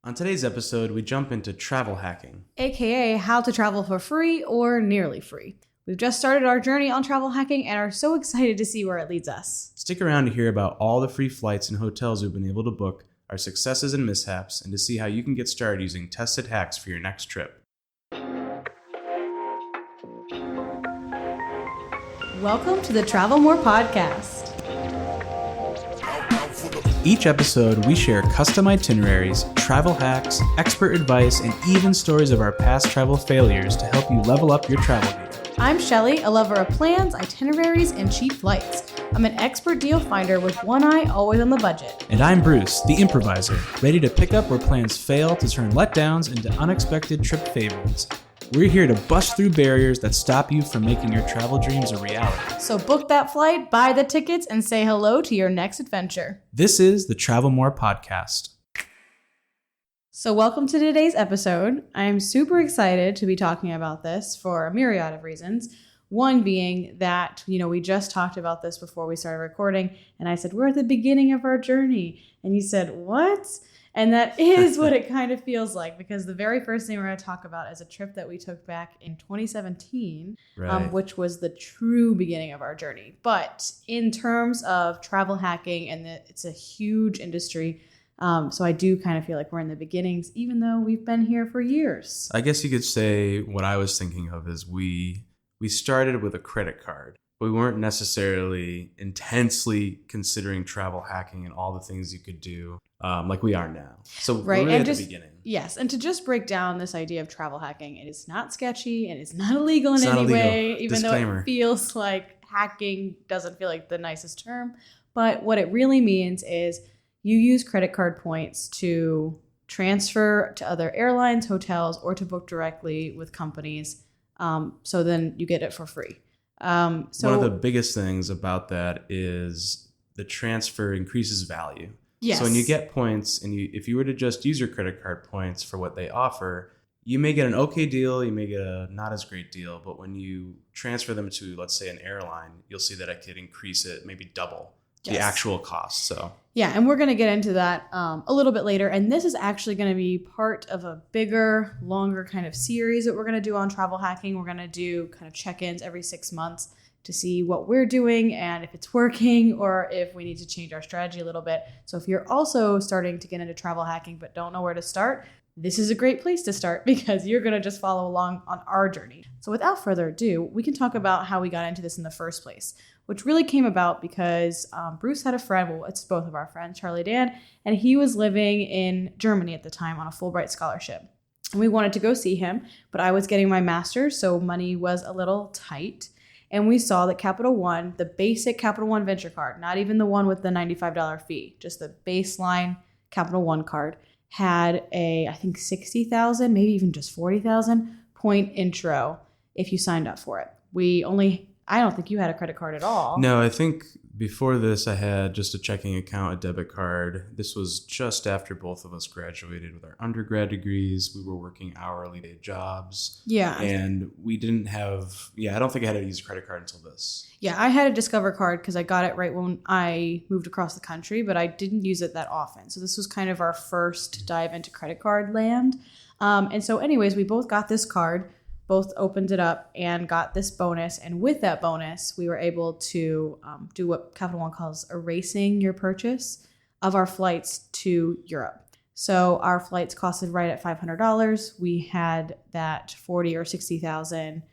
On today's episode, we jump into travel hacking, aka how to travel for free or nearly free. We've just started our journey on travel hacking and are so excited to see where it leads us. Stick around to hear about all the free flights and hotels we've been able to book, our successes and mishaps, and to see how you can get started using tested hacks for your next trip. Welcome to the Travel More podcast. Each episode, we share custom itineraries, travel hacks, expert advice, and even stories of our past travel failures to help you level up your travel game. I'm Shelly, a lover of plans, itineraries, and cheap flights. I'm an expert deal finder with one eye always on the budget. And I'm Bruce, the improviser, ready to pick up where plans fail to turn letdowns into unexpected trip favorites. We're here to bust through barriers that stop you from making your travel dreams a reality. So book that flight, buy the tickets, and say hello to your next adventure. This is the Travel More podcast. So welcome to today's episode. I am super excited to be talking about this for a myriad of reasons. One being that, we just talked about this before we started recording, and I said, we're at the beginning of our journey. And you said, what? And that is what it kind of feels like, because the very first thing we're going to talk about is a trip that we took back in 2017, Right. Which was the true beginning of our journey. But in terms of travel hacking, it's a huge industry, so I do kind of feel like we're in the beginnings, even though we've been here for years. I guess you could say what I was thinking of is we started with a credit card. We weren't necessarily intensely considering travel hacking and all the things you could do like we are now. So Right. we're really And at the beginning. Yes, and to just break down this idea of travel hacking, it is not sketchy and it's not illegal in It's not any illegal. way, even Disclaimer. though it feels like hacking doesn't feel like the nicest term. But what it really means is you use credit card points to transfer to other airlines, hotels, or to book directly with companies. So then you get it for free. One of the biggest things about that is the transfer increases value. Yes. So when you get points, and if you were to just use your credit card points for what they offer, you may get an okay deal, you may get a not as great deal, but when you transfer them to, let's say, an airline, you'll see that it could increase it, maybe double the actual cost. So yeah, and we're going to get into that a little bit later. And this is actually going to be part of a bigger, longer kind of series that we're going to do on travel hacking. We're going to do kind of check-ins every 6 months to see what we're doing and if it's working or if we need to change our strategy a little bit. So if you're also starting to get into travel hacking but don't know where to start, this is a great place to start because you're going to just follow along on our journey. So without further ado, we can talk about how we got into this in the first place, which really came about because Bruce had a friend, well, it's both of our friends, Charlie Dan, and he was living in Germany at the time on a Fulbright scholarship. And we wanted to go see him, but I was getting my master's, so money was a little tight. And we saw that Capital One, the basic Capital One Venture card, not even the one with the $95 fee, just the baseline Capital One card, had I think 60,000, maybe even just 40,000 point intro if you signed up for it. I don't think you had a credit card at all. no, I think before this I had just a checking account, a debit card. This was just after both of us graduated with our undergrad degrees. We were working hourly day jobs. Yeah. And we didn't have, I don't think I had to use a credit card until this. Yeah, I had a Discover card because I got it right when I moved across the country, but I didn't use it that often. So this was kind of our first dive into credit card land. And so anyways, we both got this card, both opened it up and got this bonus. And with that bonus, we were able to do what Capital One calls erasing your purchase of our flights to Europe. So our flights costed right at $500. We had that 40 or 60,000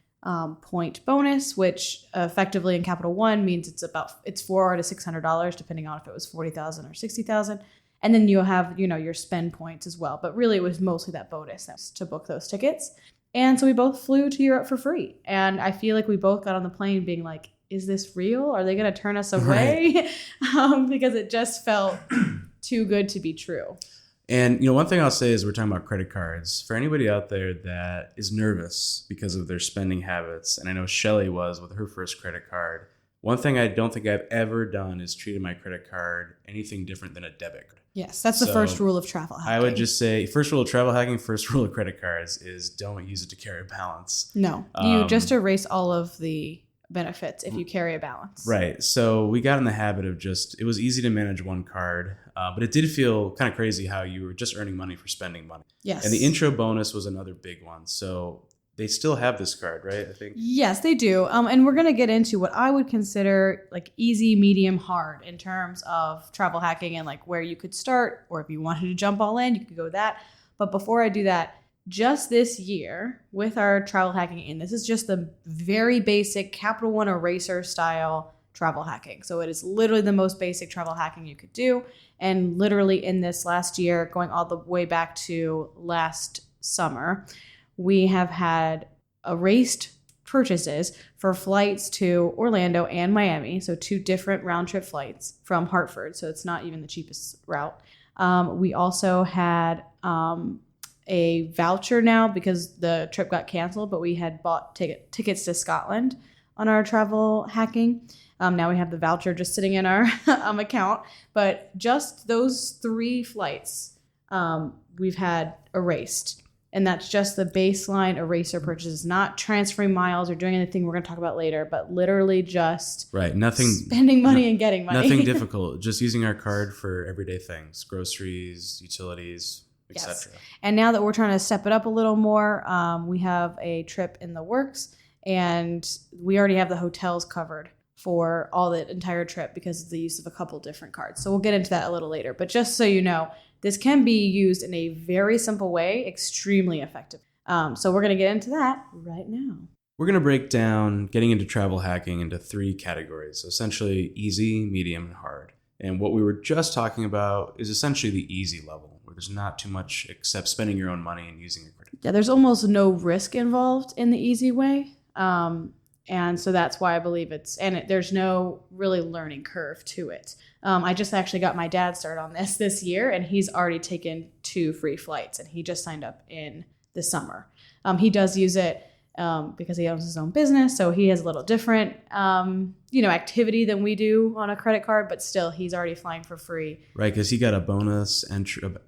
point bonus, which effectively in Capital One means it's $400 to $600, depending on if it was 40,000 or 60,000. And then you'll have, your spend points as well. But really it was mostly that bonus to book those tickets. And so we both flew to Europe for free. And I feel like we both got on the plane being like, is this real? Are they going to turn us away? Right. Because it just felt too good to be true. And, one thing I'll say is we're talking about credit cards. For anybody out there that is nervous because of their spending habits, and I know Shelly was with her first credit card, one thing I don't think I've ever done is treated my credit card anything different than a debit card. Yes, that's the first rule of travel hacking. I would just say, first rule of travel hacking, first rule of credit cards is don't use it to carry a balance. No, you just erase all of the benefits if you carry a balance. Right. So we got in the habit of it was easy to manage one card, but it did feel kind of crazy how you were just earning money for spending money. Yes. And the intro bonus was another big one. So they still have this card, right? I think. Yes, they do. And we're going to get into what I would consider like easy, medium, hard in terms of travel hacking and like where you could start, or if you wanted to jump all in, you could go that. But before I do that, just this year with our travel hacking, and this is just the very basic Capital One eraser style travel hacking. So it is literally the most basic travel hacking you could do. And literally in this last year, going all the way back to last summer, we have had erased purchases for flights to Orlando and Miami. So 2 different round trip flights from Hartford. So it's not even the cheapest route. We also had a voucher now because the trip got canceled, but we had bought tickets to Scotland on our travel hacking. Now we have the voucher just sitting in our account. But just those 3 flights we've had erased. And that's just the baseline eraser purchases, not transferring miles or doing anything we're going to talk about later, but literally just spending money and getting money. Nothing difficult, just using our card for everyday things, groceries, utilities, etc. Yes. And now that we're trying to step it up a little more, we have a trip in the works, and we already have the hotels covered for all the entire trip because of the use of a couple different cards. So we'll get into that a little later. But just so you know, this can be used in a very simple way, extremely effective. So we're going to get into that right now. We're going to break down getting into travel hacking into 3 categories, so essentially easy, medium, and hard. And what we were just talking about is essentially the easy level, where there's not too much except spending your own money and using a credit. Yeah, there's almost no risk involved in the easy way. And so that's why I believe there's no really learning curve to it. I just actually got my dad started on this year, and he's already taken 2 free flights, and he just signed up in the summer. He does use it because he owns his own business, so he has a little different, activity than we do on a credit card, but still, he's already flying for free. Right, because he got a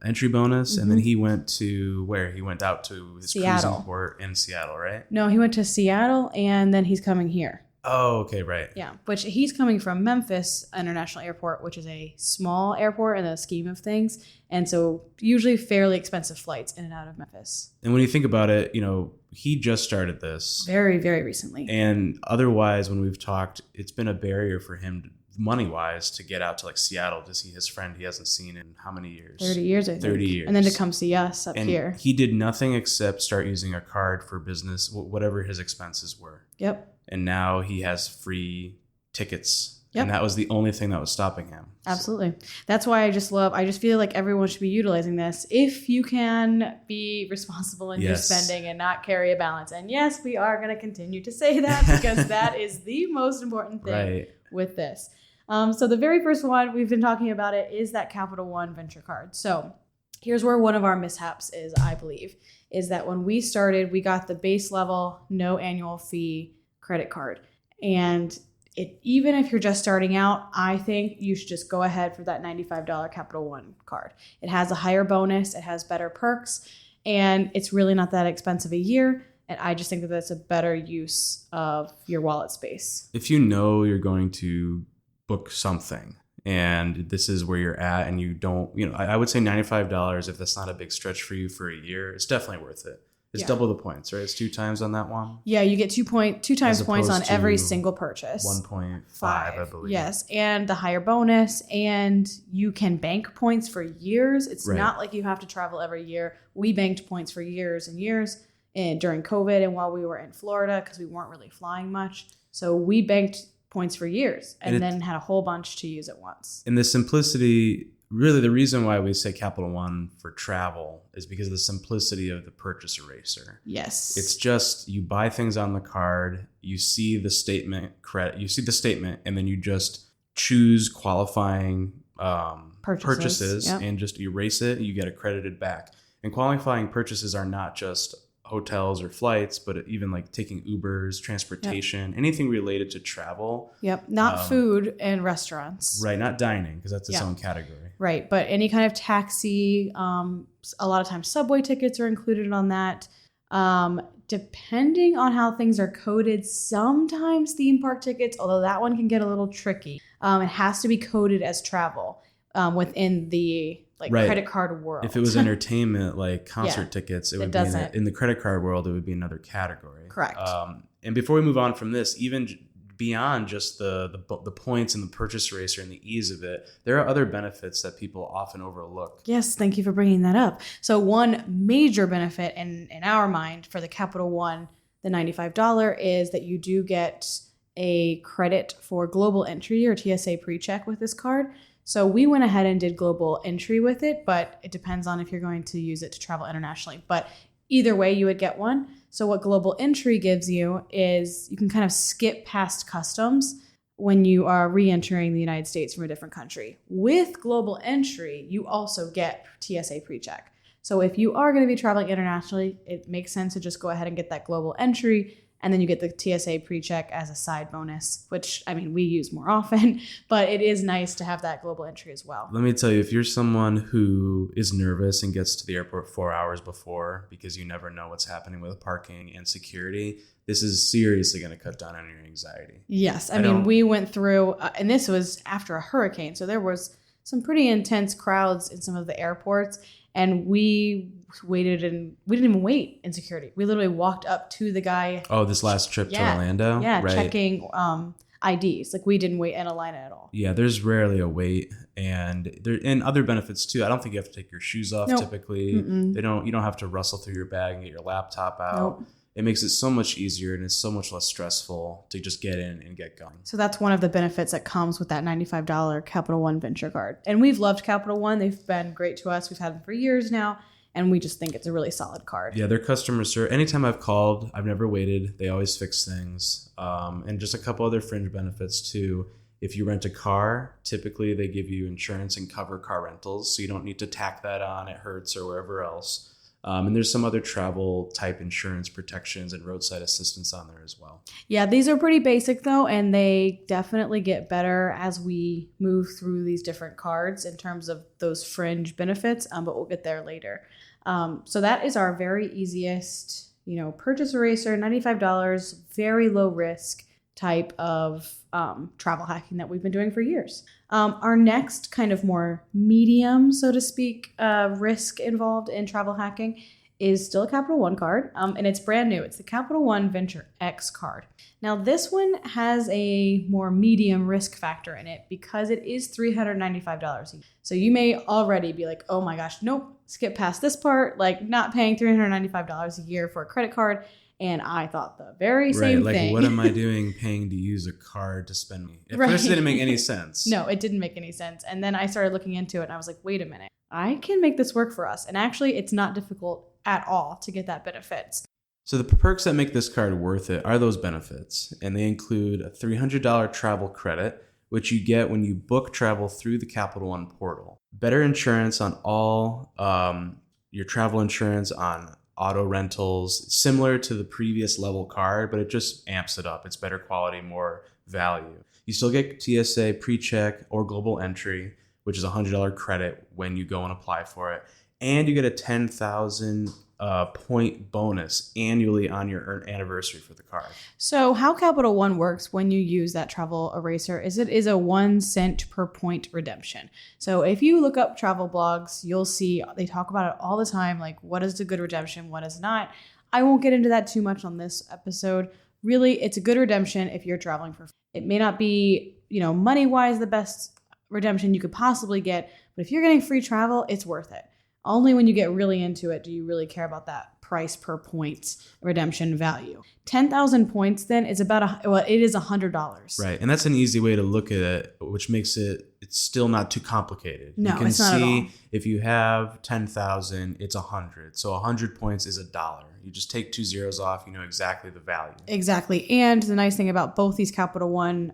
entry bonus, and then he went to where? He went out to his Seattle. cruising port in Seattle, right? No, he went to Seattle, and then he's coming here. Oh, okay, right. Yeah, which he's coming from Memphis International Airport, which is a small airport in the scheme of things. And so usually fairly expensive flights in and out of Memphis. And when you think about it, he just started this. Very, very recently. And otherwise, when we've talked, it's been a barrier for him money-wise to get out to like Seattle to see his friend he hasn't seen in how many years? 30 years, I think. 30 years. And then to come see us up here. He did nothing except start using a card for business, whatever his expenses were. Yep. And now he has free tickets. Yep. And that was the only thing that was stopping him. Absolutely. That's why I just feel like everyone should be utilizing this if you can be responsible in your spending and not carry a balance. And yes, we are going to continue to say that because that is the most important thing with this. So the very first one, we've been talking about it, is that Capital One Venture Card. So here's where one of our mishaps is, I believe, is that when we started, we got the base level, no annual fee credit card. And even if you're just starting out, I think you should just go ahead for that $95 Capital One card. It has a higher bonus, it has better perks, and it's really not that expensive a year. And I just think that that's a better use of your wallet space. If you know you're going to book something and this is where you're at and you don't, I would say $95, if that's not a big stretch for you for a year, it's definitely worth it. It's double the points, right? It's 2 times on that one. Yeah, you get 2 times points on every single purchase. 1.5, I believe. Yes, and the higher bonus, and you can bank points for years. It's not like you have to travel every year. We banked points for years and years during COVID and while we were in Florida because we weren't really flying much. So we banked points for years and then had a whole bunch to use at once. And the simplicity, really the reason why we say Capital One for travel is because of the simplicity of the purchase eraser. Yes. It's just you buy things on the card, you see the statement, and then you just choose qualifying purchases and just erase it, you get accredited back. And qualifying purchases are not just hotels or flights, but even like taking Ubers, transportation, anything related to travel. Yep. Not food and restaurants. Right. Not dining, because that's its own category. Right. But any kind of taxi, a lot of times subway tickets are included on that. Depending on how things are coded, sometimes theme park tickets, although that one can get a little tricky, it has to be coded as travel within the Right. credit card world. If it was entertainment, like concert Yeah, tickets, it it would doesn't. be in the credit card world, it would be another category. Correct. And before we move on from this, even beyond just the points and the purchase eraser and the ease of it, there are other benefits that people often overlook. Yes, thank you for bringing that up. So one major benefit in our mind for the Capital One, the $95, is that you do get a credit for global entry or TSA pre-check with this card. So we went ahead and did global entry with it, but it depends on if you're going to use it to travel internationally. But either way, you would get one. So what global entry gives you is you can kind of skip past customs when you are re-entering the United States from a different country. With global entry, you also get TSA pre-check. So if you are going to be traveling internationally, it makes sense to just go ahead and get that global entry, and then you get the TSA pre-check as a side bonus, which, I mean, we use more often, but it is nice to have that global entry as well. Let me tell you, if you're someone who is nervous and gets to the airport 4 hours before because you never know what's happening with parking and security, this is seriously going to cut down on your anxiety. Yes. I mean, we went through, and this was after a hurricane, so there was some pretty intense crowds in some of the airports, and we waited, and we didn't even wait in security. We literally walked up to the guy. Oh, this last trip to Orlando? Yeah, right. Checking IDs. We didn't wait in a line at all. Yeah, there's rarely a wait, and other benefits too. I don't think you have to take your shoes off. Nope. Typically. Mm-mm. You don't have to rustle through your bag and get your laptop out. Nope. It makes it so much easier, and it's so much less stressful to just get in and get going. So that's one of the benefits that comes with that $95 Capital One Venture Card. And we've loved Capital One. They've been great to us. We've had them for years now, and we just think it's a really solid card. Yeah, their customer service, anytime I've called, I've never waited. They always fix things. And just a couple other fringe benefits too. If you rent a car, typically they give you insurance and cover car rentals, so you don't need to tack that on at Hertz or wherever else. And there's some other travel type insurance protections and roadside assistance on there as well. Yeah, these are pretty basic though, and they definitely get better as we move through these different cards in terms of those fringe benefits, but we'll get there later. So that is our very easiest, purchase eraser, $95, very low risk type of travel hacking that we've been doing for years. Our next kind of more medium, so to speak, risk involved in travel hacking is still a Capital One card, and it's brand new. It's the Capital One Venture X card. Now, this one has a more medium risk factor in it because it is $395 a year. So you may already be like, oh my gosh, nope, skip past this part, not paying $395 a year for a credit card. And I thought the very same thing. What am I doing paying to use a card to spend money? At first, it didn't make any sense. No, it didn't make any sense. And then I started looking into it, and I was like, wait a minute. I can make this work for us. And actually, it's not difficult at all to get that benefits. So the perks that make this card worth it are those benefits. And they include a $300 travel credit, which you get when you book travel through the Capital One portal. Better insurance on all your travel insurance on auto rentals, similar to the previous level card, but it just amps it up. It's better quality, more value. You still get TSA pre-check or global entry, which is a $100 credit when you go and apply for it. And you get a 10,000 point bonus annually on your anniversary for the card. So how Capital One works when you use that travel eraser is it is a 1 cent per point redemption. So if you look up travel blogs, you'll see they talk about it all the time, like what is a good redemption, what is not. I won't get into that too much on this episode. Really, it's a good redemption if you're traveling for free. It may not be, money-wise the best redemption you could possibly get, but if you're getting free travel, it's worth it. Only when you get really into it do you really care about that price per point redemption value. 10,000 points then is it is $100. Right. And that's an easy way to look at it, which makes it's still not too complicated. No, you can it's not at all. If you have 10,000, it's 100. So 100 points is $1. You just take 2 zeros off, you know exactly the value. Exactly. And the nice thing about both these Capital One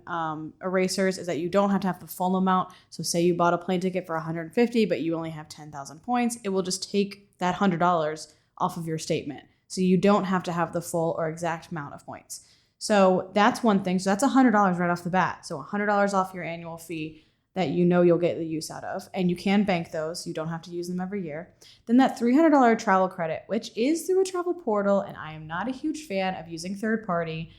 erasers is that you don't have to have the full amount. So say you bought a plane ticket for $150, but you only have 10,000 points. It will just take that $100 off of your statement. So you don't have to have the full or exact amount of points. So that's one thing. So that's $100 right off the bat. So $100 off your annual fee. that you know you'll get the use out of, and you can bank those. You don't have to use them every year. Then that $300 travel credit, which is through a travel portal, and I am not a huge fan of using third-party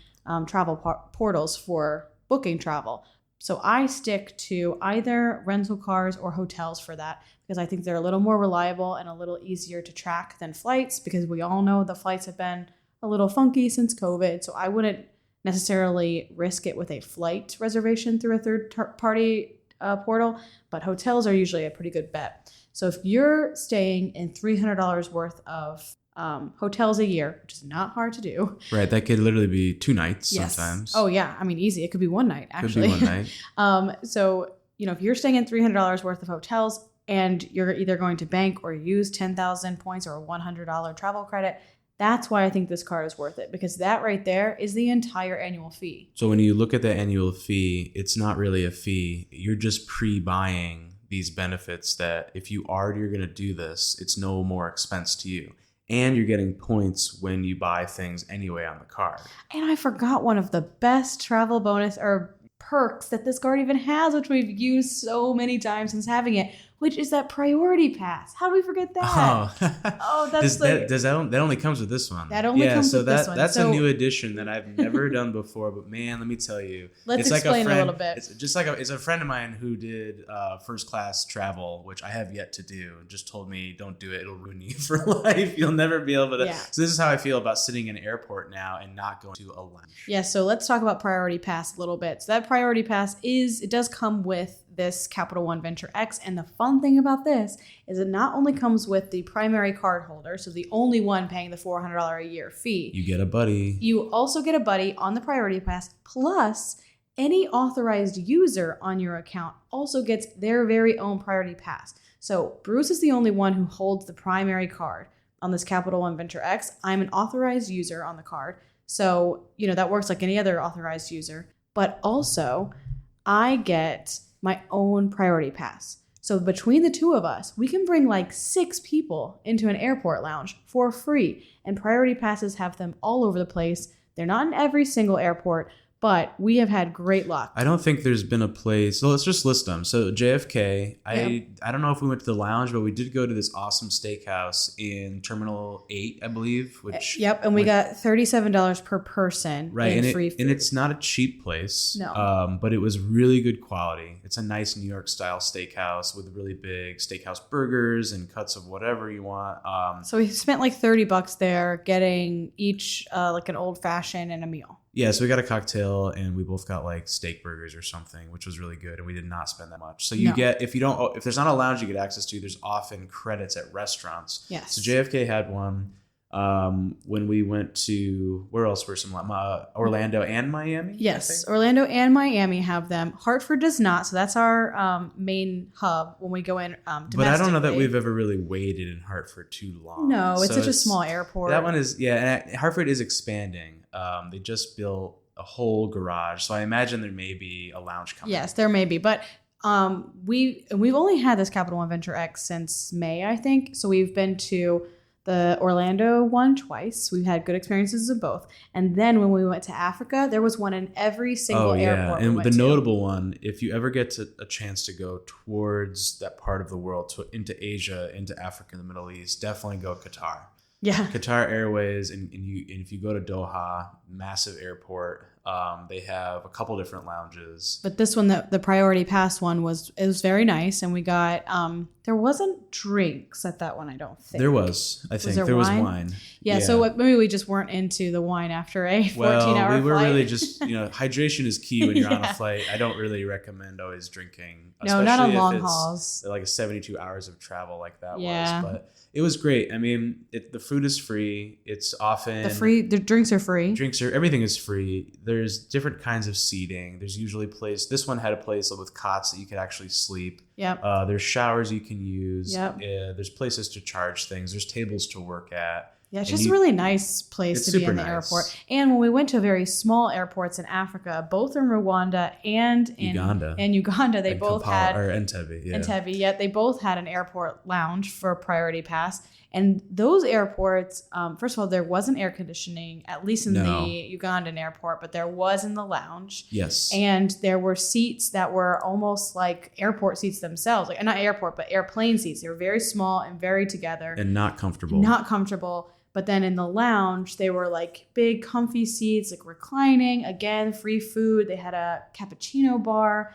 travel portals for booking travel. So I stick to either rental cars or hotels for that because I think they're a little more reliable and a little easier to track than flights, because we all know the flights have been a little funky since COVID. So I wouldn't necessarily risk it with a flight reservation through a third-party portal, but hotels are usually a pretty good bet. So if you're staying in $300 worth of hotels a year, which is not hard to do. Right. That could literally be 2 nights sometimes. Oh, yeah. I mean, easy. It could be one night, actually. Could be one night. So, if you're staying in $300 worth of hotels and you're either going to bank or use 10,000 points or a $100 travel credit, that's why I think this card is worth it, because that right there is the entire annual fee. So when you look at the annual fee, it's not really a fee. You're just pre-buying these benefits that if you already are going to do this, it's no more expense to you. And you're getting points when you buy things anyway on the card. And I forgot one of the best travel bonus or perks that this card even has, which we've used so many times since having it, which is that priority pass. How do we forget that? That only comes with this one. That only comes with this one. That's a new addition that I've never done before. But man, let me tell you, let's explain a little bit. It's a friend of mine who did first class travel, which I have yet to do. Just told me, don't do it; it'll ruin you for life. You'll never be able to. Yeah. So this is how I feel about sitting in an airport now and not going to a lounge. Yeah. So let's talk about priority pass a little bit. So that priority pass does come with this Capital One Venture X. And the fun thing about this is it not only comes with the primary card holder, so the only one paying the $400 a year fee. You get a buddy. You also get a buddy on the priority pass, plus any authorized user on your account also gets their very own priority pass. So Bruce is the only one who holds the primary card on this Capital One Venture X. I'm an authorized user on the card. So, that works like any other authorized user. But also, I get my own priority pass. So between the two of us, we can bring like 6 people into an airport lounge for free. And priority passes have them all over the place. They're not in every single airport, but we have had great luck. I don't think there's been a place. So let's just list them. So JFK, I don't know if we went to the lounge, but we did go to this awesome steakhouse in Terminal 8, I believe. Which and we got $37 per person, right? in free food. And it's not a cheap place. No, but it was really good quality. It's a nice New York style steakhouse with really big steakhouse burgers and cuts of whatever you want. So we spent like $30 there, getting each like an old fashioned and a meal. Yeah, so we got a cocktail and we both got like steak burgers or something, which was really good, and we did not spend that much. So you get, if there's not a lounge you get access to, there's often credits at restaurants. Yes. So JFK had one. When we went to, where else were some, Orlando and Miami? Yes, Orlando and Miami have them. Hartford does not, so that's our main hub when we go in domestically. But I don't know that we've ever really waited in Hartford too long. No, it's such a small airport. That one is, and Hartford is expanding. They just built a whole garage, so I imagine there may be a lounge coming. Yes, there may be, but we've only had this Capital One Venture X since May, I think. So we've been to the Orlando one twice. We've had good experiences of both. And then when we went to Africa, there was one in every single airport. And the notable one, if you ever get a chance to go towards that part of the world, into Asia, into Africa, and the Middle East, definitely go Qatar. Yeah. Qatar Airways, and if you go to Doha, massive airport, they have a couple different lounges. But this one, the priority pass one, was very nice, and we got there wasn't drinks at that one, I don't think. There was, I think. There was wine. Yeah, so maybe we just weren't into the wine after a 14-hour flight. We were really just, hydration is key when you're on a flight. I don't really recommend always drinking. No, not on long hauls. Like 72 hours of travel like that was. But it was great. I mean, the food is free. It's often... The drinks are free. Everything is free. There's different kinds of seating. There's usually this one had a place with cots that you could actually sleep. Yep. There's showers you can use. Yep. There's places to charge things. There's tables to work at. Yeah, it's just a really nice place to be in the airport. And when we went to very small airports in Africa, both in Rwanda and in Uganda, they both had Entebbe. Yeah, they both had an airport lounge for priority pass. And those airports, first of all, there wasn't air conditioning, at least in the Ugandan airport, but there was in the lounge. Yes. And there were seats that were almost like airport seats themselves. Like not airport, but airplane seats. They were very small and very together. And not comfortable. But then in the lounge, they were like big, comfy seats, like reclining. Again, free food. They had a cappuccino bar.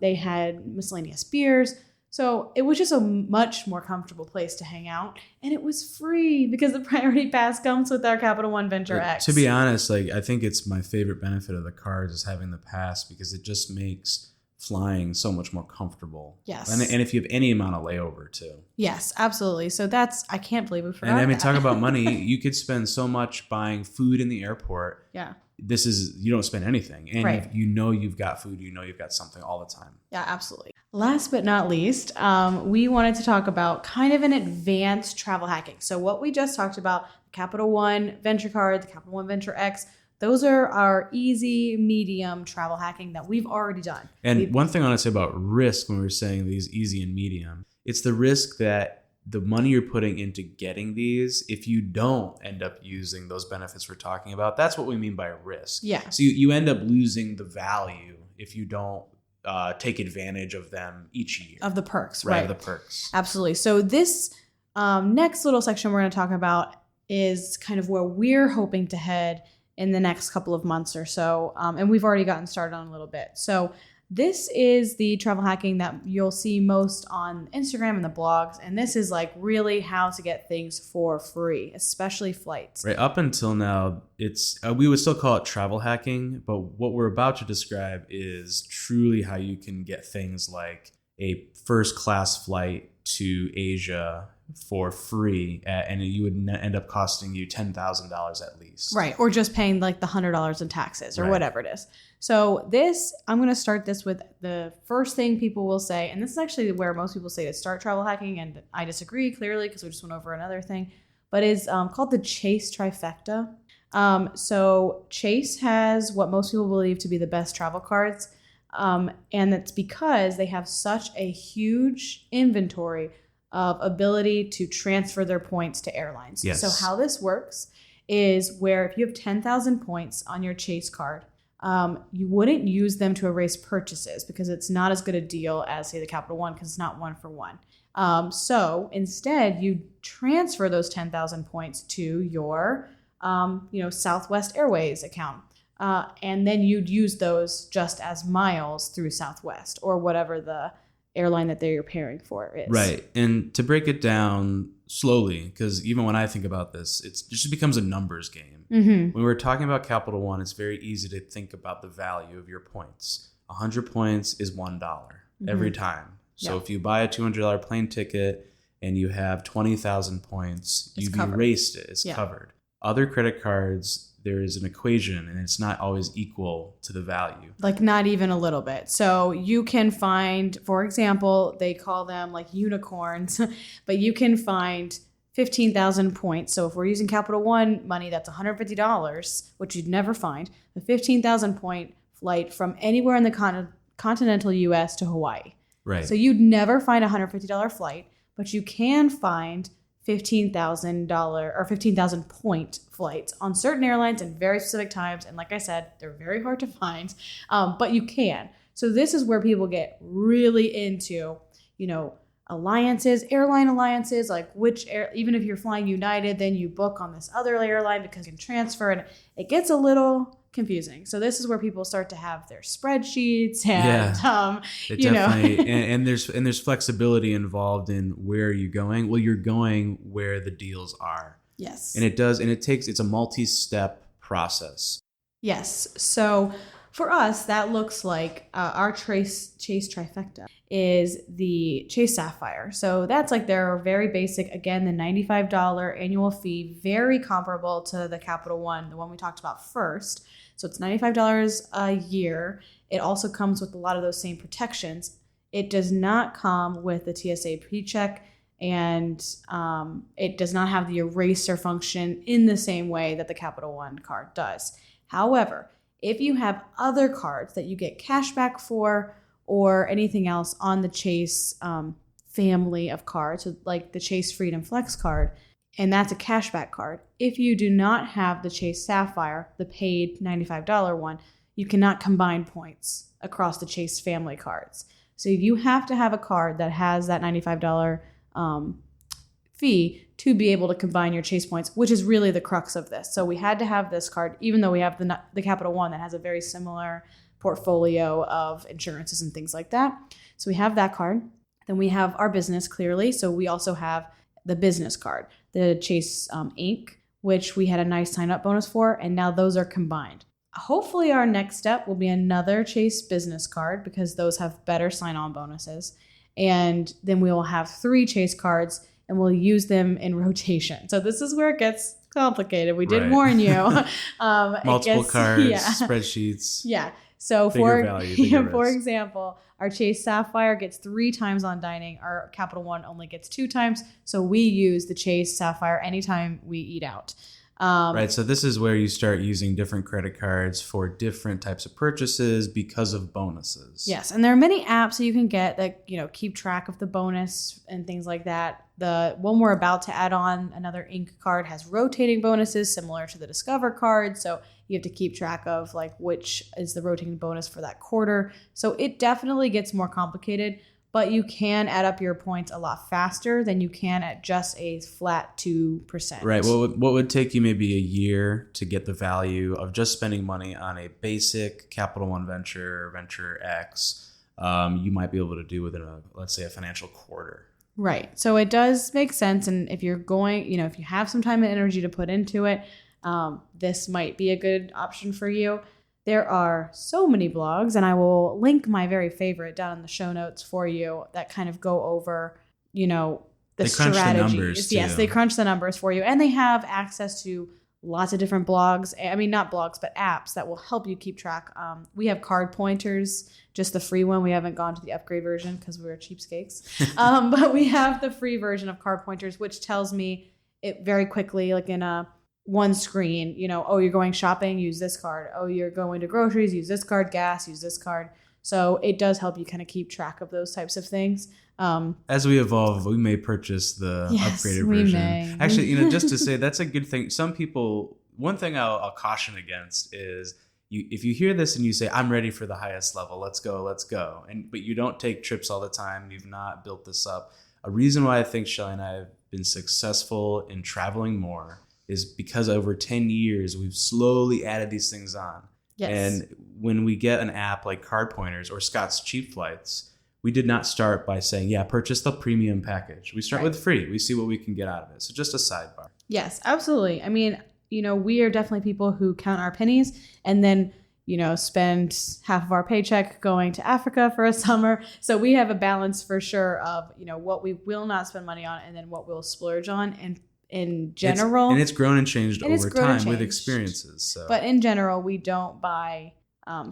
They had miscellaneous beers. So it was just a much more comfortable place to hang out. And it was free because the priority pass comes with our Capital One Venture X. To be honest, like I think it's my favorite benefit of the cards is having the pass because it just makes flying so much more comfortable. Yes. And if you have any amount of layover too. Yes, absolutely. So I can't believe we forgot And I mean, that. talk about money. You could spend so much buying food in the airport. Yeah. You don't spend anything. And you know you've got food, you know you've got something all the time. Yeah, absolutely. Last but not least, we wanted to talk about kind of an advanced travel hacking. So what we just talked about, Capital One Venture Card, the Capital One Venture X, those are our easy, medium travel hacking that we've already done. And one thing I want to say about risk when we were saying these easy and medium, it's the risk that the money you're putting into getting these, if you don't end up using those benefits we're talking about, that's what we mean by risk. Yeah. So you end up losing the value if you don't take advantage of them each year. Of the perks, right? Of the perks. Absolutely. So this next little section we're going to talk about is kind of where we're hoping to head in the next couple of months or so. And we've already gotten started on a little bit. So this is the travel hacking that you'll see most on Instagram and the blogs. And this is like really how to get things for free, especially flights. Right. Up until now, it's we would still call it travel hacking. But what we're about to describe is truly how you can get things like a first class flight to Asia for free, and you would end up costing you $10,000 at least. Right. Or just paying like the $100 in taxes or whatever it is. So I'm going to start this with the first thing people will say, and this is actually where most people say to start travel hacking, and I disagree clearly because we just went over another thing, but is called the Chase trifecta. So Chase has what most people believe to be the best travel cards, and it's because they have such a huge inventory of ability to transfer their points to airlines. Yes. So how this works is where if you have 10,000 points on your Chase card, you wouldn't use them to erase purchases because it's not as good a deal as, say, the Capital One because it's not one for one. So instead, you transfer those 10,000 points to your Southwest Airways account. And then you'd use those just as miles through Southwest or whatever the airline that they're paying for is. Right. And to break it down slowly, because even when I think about this, it just becomes a numbers game. Mm-hmm. When we're talking about Capital One, it's very easy to think about the value of your points. 100 points is $1 every time. So if you buy a $200 plane ticket and you have 20,000 points, you've erased it. It's covered. Other credit cards, there is an equation and it's not always equal to the value. Like not even a little bit. So you can find, for example, they call them like unicorns, but you can find 15,000 points. So if we're using Capital One money, that's $150, which you'd never find. The 15,000 point flight from anywhere in the continental US to Hawaii. Right. So you'd never find a $150 flight, but you can find $15,000 or 15,000 point flights on certain airlines in very specific times. And like I said, they're very hard to find, but you can. So this is where people get really into, alliances, airline alliances, like even if you're flying United, then you book on this other airline because you can transfer, and it gets a little confusing. So this is where people start to have their spreadsheets and definitely and there's flexibility involved in where you're going. Well, you're going where the deals are. Yes. And it's a multi-step process. Yes. So for us, that looks like our Chase trifecta is the Chase Sapphire. So that's like their very basic, again, the $95 annual fee, very comparable to the Capital One, the one we talked about first. So it's $95 a year. It also comes with a lot of those same protections. It does not come with the TSA PreCheck and it does not have the eraser function in the same way that the Capital One card does. However, if you have other cards that you get cash back for or anything else on the Chase family of cards, so like the Chase Freedom Flex card, and that's a cashback card. If you do not have the Chase Sapphire, the paid $95 one, you cannot combine points across the Chase family cards. So you have to have a card that has that $95 fee to be able to combine your Chase points, which is really the crux of this. So we had to have this card, even though we have the Capital One that has a very similar portfolio of insurances and things like that. So we have that card. Then we have our business, clearly. So we also have the business card, the Chase Inc., which we had a nice sign-up bonus for, and now those are combined. Hopefully our next step will be another Chase business card because those have better sign-on bonuses. And then we will have 3 Chase cards and we'll use them in rotation. So this is where it gets complicated. We did warn you. Multiple cards, spreadsheets. Yeah. So for example, our Chase Sapphire gets 3 times on dining. Our Capital One only gets 2 times. So we use the Chase Sapphire anytime we eat out. Right. So this is where you start using different credit cards for different types of purchases because of bonuses. Yes. And there are many apps that you can get that, keep track of the bonus and things like that. The one we're about to add on, another Inc. card, has rotating bonuses similar to the Discover card. So you have to keep track of which is the rotating bonus for that quarter. So it definitely gets more complicated, but you can add up your points a lot faster than you can at just a flat 2%. Right. What would take you maybe a year to get the value of just spending money on a basic Capital One Venture, Venture X, you might be able to do within let's say a financial quarter. Right. So it does make sense. And if you're going, if you have some time and energy to put into it, this might be a good option for you. There are so many blogs, and I will link my very favorite down in the show notes for you that kind of go over, the strategies. Yes, they crunch the numbers for you, and they have access to lots of different blogs. I mean, not blogs, but apps that will help you keep track. We have card pointers, just the free one. We haven't gone to the upgrade version because we're cheapskates. But we have the free version of card pointers, which tells me it very quickly, like in a one screen, you're going shopping, use this card. Oh, you're going to groceries, use this card. Gas, use this card. So it does help you kind of keep track of those types of things. As we evolve, we may purchase the upgraded version. May. Actually, just to say, that's a good thing. Some people, one thing I'll caution against is if you hear this and you say, I'm ready for the highest level, let's go. But you don't take trips all the time. You've not built this up. A reason why I think Shelly and I have been successful in traveling more is because over 10 years, we've slowly added these things on. Yes. And when we get an app like Card Pointers or Scott's Cheap Flights, we did not start by saying, purchase the premium package. We start with free. We see what we can get out of it. So just a sidebar. Yes, absolutely. I mean, we are definitely people who count our pennies and then, spend half of our paycheck going to Africa for a summer. So we have a balance for sure of, what we will not spend money on and then what we'll splurge on. And in general, it's grown and changed over time with experiences. So. But in general, we don't buy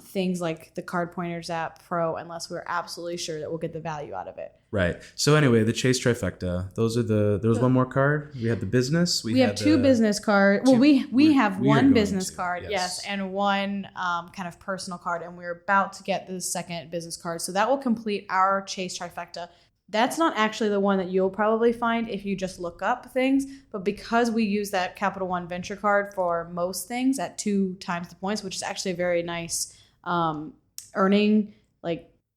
things like the Card Pointers app Pro unless we're absolutely sure that we'll get the value out of it. Right. So anyway, the Chase trifecta. There was one more card. We had the business. We have 2 business cards. Well, we have one business card, yes, and one kind of personal card, and we're about to get the second business card. So that will complete our Chase trifecta. That's not actually the one that you'll probably find if you just look up things, but because we use that Capital One Venture card for most things at 2 times the points, which is actually a very nice earning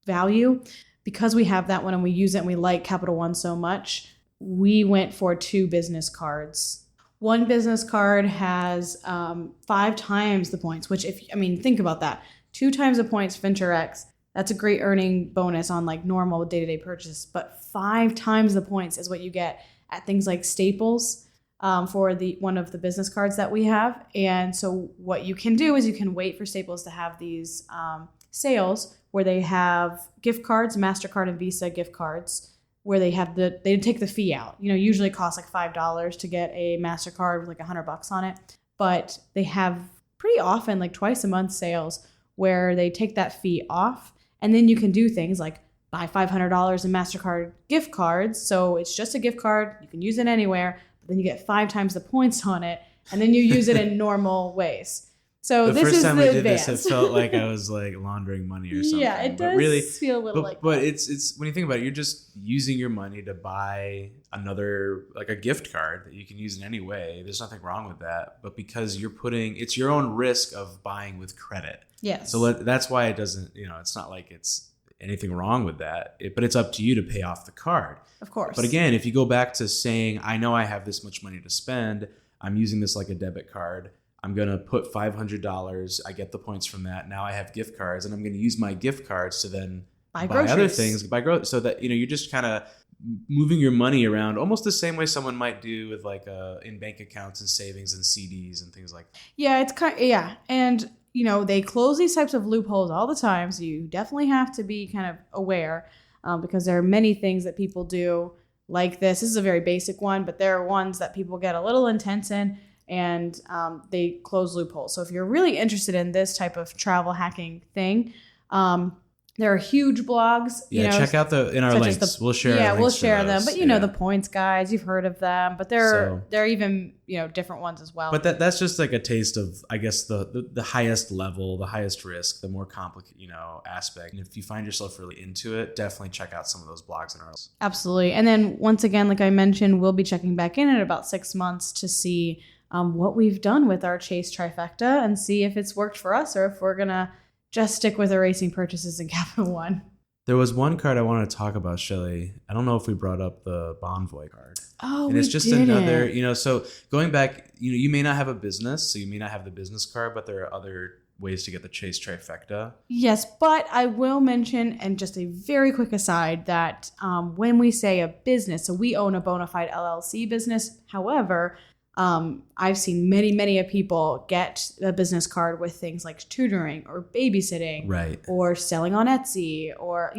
value, because we have that one and we use it and we like Capital One so much, we went for 2 business cards. One business card has 5 times the points, which think about that. 2 times the points Venture X. That's a great earning bonus on normal day-to-day purchase, but 5 times the points is what you get at things like Staples for one of the business cards that we have. And so what you can do is you can wait for Staples to have these sales where they have gift cards, MasterCard and Visa gift cards, where they take the fee out. Usually it costs $5 to get a MasterCard with $100 on it, but they have pretty often twice a month sales where they take that fee off. And then you can do things like buy $500 in MasterCard gift cards. So it's just a gift card. You can use it anywhere, but then you get 5 times the points on it, and then you use it in normal ways. So this is the advance. The first time we did this, it felt like I was like laundering money or something. Yeah, it does really feel a little like but that. it's when you think about it, you're just using your money to buy another, like a gift card that you can use in any way. There's nothing wrong with that. But because it's your own risk of buying with credit. Yes. So that's why it doesn't, it's not like it's anything wrong with that. But it's up to you to pay off the card. Of course. But again, if you go back to saying, I know I have this much money to spend, I'm using this like a debit card. I'm going to put $500. I get the points from that. Now I have gift cards, and I'm going to use my gift cards to then buy other things, so that, you're just kind of moving your money around almost the same way someone might do with like in bank accounts and savings and CDs and things like that. Yeah, it's and they close these types of loopholes all the time, so you definitely have to be kind of aware, because there are many things that people do like this. This is a very basic one, but there are ones that people get a little intense in, and they close loopholes. So if you're really interested in this type of travel hacking thing, there are huge blogs. Check out in our links. We'll share. Yeah, we'll share them. But the points guys, you've heard of them. But there are even different ones as well. But that's just like a taste of, I guess, the highest level, the highest risk, the more complicated aspect. And if you find yourself really into it, definitely check out some of those blogs in our links. Absolutely. And then once again, like I mentioned, we'll be checking back in about 6 months to see what we've done with our Chase trifecta and see if it's worked for us or if we're gonna just stick with erasing purchases in Capital One. There was one card I wanted to talk about, Shelly. I don't know if we brought up the Bonvoy card. Oh, and it's just another, so going back, you may not have a business, so you may not have the business card, but there are other ways to get the Chase trifecta. Yes, but I will mention, and just a very quick aside, that when we say a business, so we own a bona fide LLC business. However, I've seen many of people get a business card with things like tutoring or babysitting, right, or selling on Etsy, or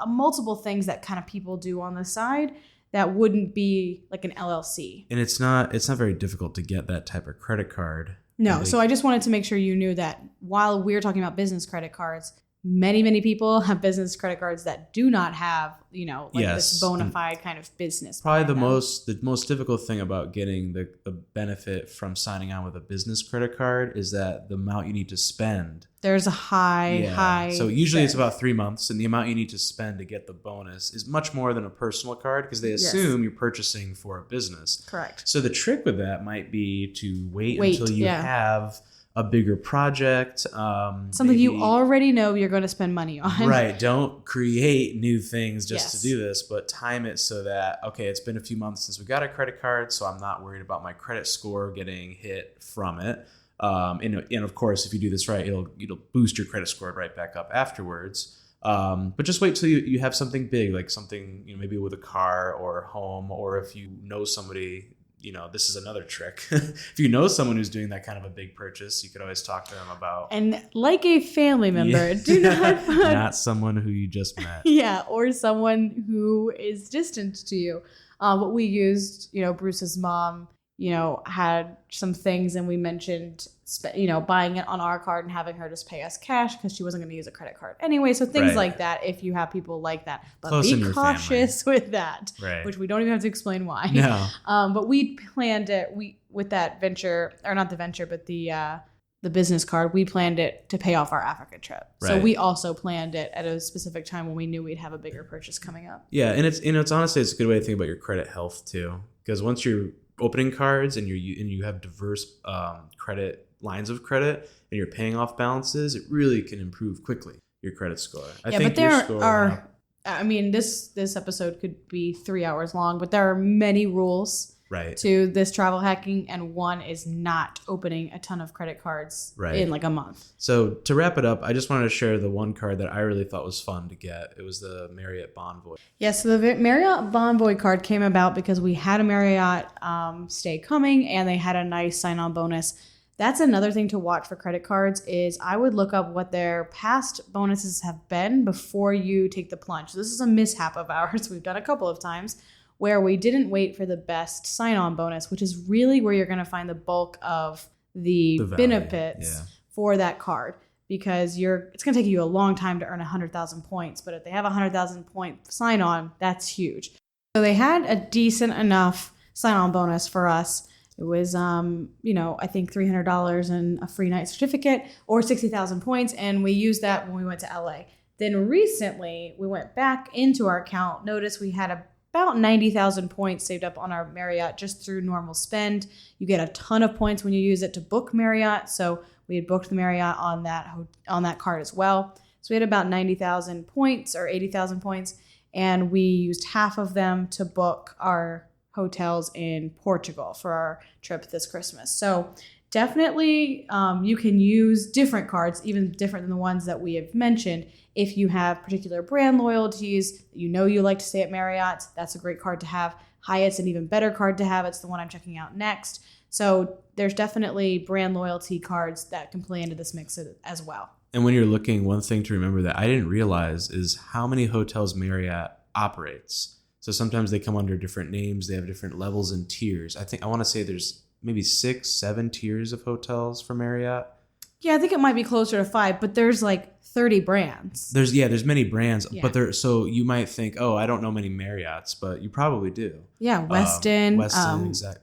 multiple things that kind of people do on the side that wouldn't be like an LLC. And it's not very difficult to get that type of credit card. No, so I just wanted to make sure you knew that while we're talking about business credit cards, many people have business credit cards that do not have, this bona fide kind of business. Probably the most difficult thing about getting the benefit from signing on with a business credit card is that the amount you need to spend. There's a high. So usually it's about 3 months, and the amount you need to spend to get the bonus is much more than a personal card because they assume you're purchasing for a business. Correct. So the trick with that might be to wait until you have a bigger project. Something you already know you're going to spend money on. Right. Don't create new things just to do this, but time it so that, okay, it's been a few months since we got a credit card, so I'm not worried about my credit score getting hit from it. And of course, if you do this right, it'll boost your credit score right back up afterwards. But just wait till you have something big, like something, maybe with a car or a home, or if you know somebody, this is another trick. If you know someone who's doing that kind of a big purchase, you could always talk to them about. And like a family member, do not put. Not someone who you just met. Yeah, or someone who is distant to you. What we used, Bruce's mom, had some things, and we mentioned, buying it on our card and having her just pay us cash because she wasn't going to use a credit card anyway. So things like that, if you have people like that, but close be cautious with that, which we don't even have to explain why. No. But we planned it. With that venture, or not the venture, but the business card, we planned it to pay off our Africa trip. Right. So we also planned it at a specific time when we knew we'd have a bigger purchase coming up. Yeah, and it's honestly, it's a good way to think about your credit health too, because once you're opening cards and you have diverse credit lines of credit and you're paying off balances, it really can improve quickly your credit score. I think this episode could be 3 hours long, but there are many rules to this travel hacking, and one is not opening a ton of credit cards in like a month. So to wrap it up, I just wanted to share the one card that I really thought was fun to get. It was the Marriott Bonvoy. Yes, so the Marriott Bonvoy card came about because we had a Marriott stay coming, and they had a nice sign-on bonus. That's another thing to watch for credit cards is I would look up what their past bonuses have been before you take the plunge. So this is a mishap of ours. We've done a couple of times where we didn't wait for the best sign-on bonus, which is really where you're going to find the bulk of the benefits for that card. because it's going to take you a long time to earn 100,000 points. But if they have a 100,000 point sign on, that's huge. So they had a decent enough sign on bonus for us. It was, I think $300 and a free night certificate or 60,000 points. And we used that when we went to LA. Then recently we went back into our account. Notice we had about 90,000 points saved up on our Marriott just through normal spend. You get a ton of points when you use it to book Marriott. So we had booked the Marriott on that card as well. So we had about 90,000 points or 80,000 points. And we used half of them to book our hotels in Portugal for our trip this Christmas. So definitely you can use different cards, even different than the ones that we have mentioned. If you have particular brand loyalties, you like to stay at Marriott, that's a great card to have. Hyatt's an even better card to have. It's the one I'm checking out next. So there's definitely brand loyalty cards that can play into this mix as well. And when you're looking, one thing to remember that I didn't realize is how many hotels Marriott operates. So sometimes they come under different names. They have different levels and tiers. I want to say there's maybe 6, 7 tiers of hotels for Marriott. Yeah, I think it might be closer to 5, but there's like 30 brands. There's many brands, but so you might think, oh, I don't know many Marriotts, but you probably do. Yeah, Westin.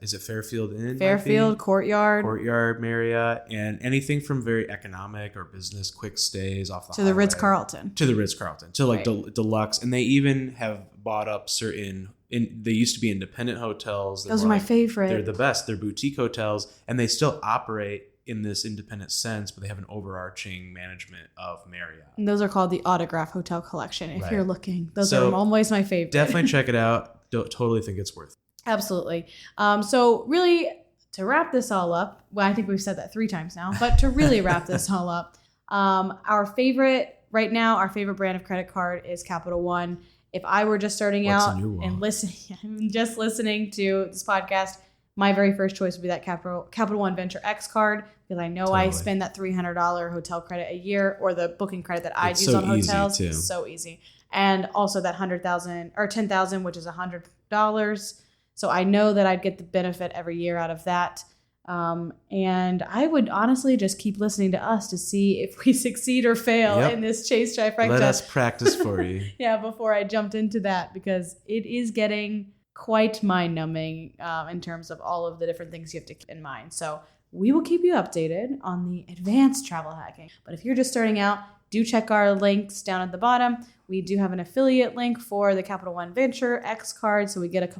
Is it Fairfield Inn? Fairfield, Courtyard, Marriott, and anything from very economic or business quick stays off the to the Ritz-Carlton. To like deluxe, and they even have bought up certain. They used to be independent hotels. Those are my favorite. They're the best. They're boutique hotels, and they still operate in this independent sense, but they have an overarching management of Marriott. And those are called the Autograph Hotel Collection. If you're looking, those are always my favorite. Definitely check it out. Totally think it's worth it. Absolutely. So really, to wrap this all up, well, I think we've said that 3 times now, but to really wrap this all up, our favorite brand of credit card is Capital One. If I were just starting out and listening to this podcast, my very first choice would be that Capital One Venture X card, because I know I spend that $300 hotel credit a year, or the booking credit that I use on hotels. It's so easy. And also that 100,000 or 10,000, which is $100. So I know that I'd get the benefit every year out of that. And I would honestly just keep listening to us to see if we succeed or fail in this Chase trifecta. Let us practice for you. Yeah, before I jumped into that, because it is getting quite mind-numbing in terms of all of the different things you have to keep in mind. So we will keep you updated on the advanced travel hacking. But if you're just starting out, do check our links down at the bottom. We do have an affiliate link for the Capital One Venture X card, so we get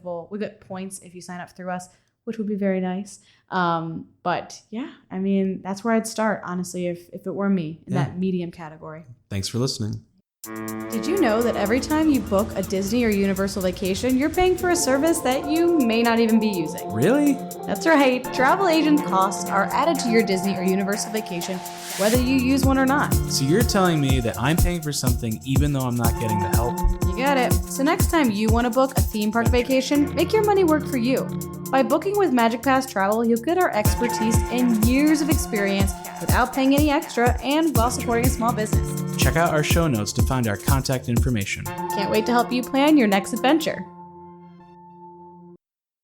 points if you sign up through us, which would be very nice. But yeah, I mean, that's where I'd start, honestly, if it were me in that medium category. Thanks for listening. Did you know that every time you book a Disney or Universal vacation, you're paying for a service that you may not even be using? Really? That's right. Travel agent costs are added to your Disney or Universal vacation, whether you use one or not. So you're telling me that I'm paying for something even though I'm not getting the help? You got it. So next time you want to book a theme park vacation, make your money work for you. By booking with Magic Pass Travel, you'll get our expertise and years of experience without paying any extra and while supporting a small business. Check out our show notes to find our contact information. Can't wait to help you plan your next adventure.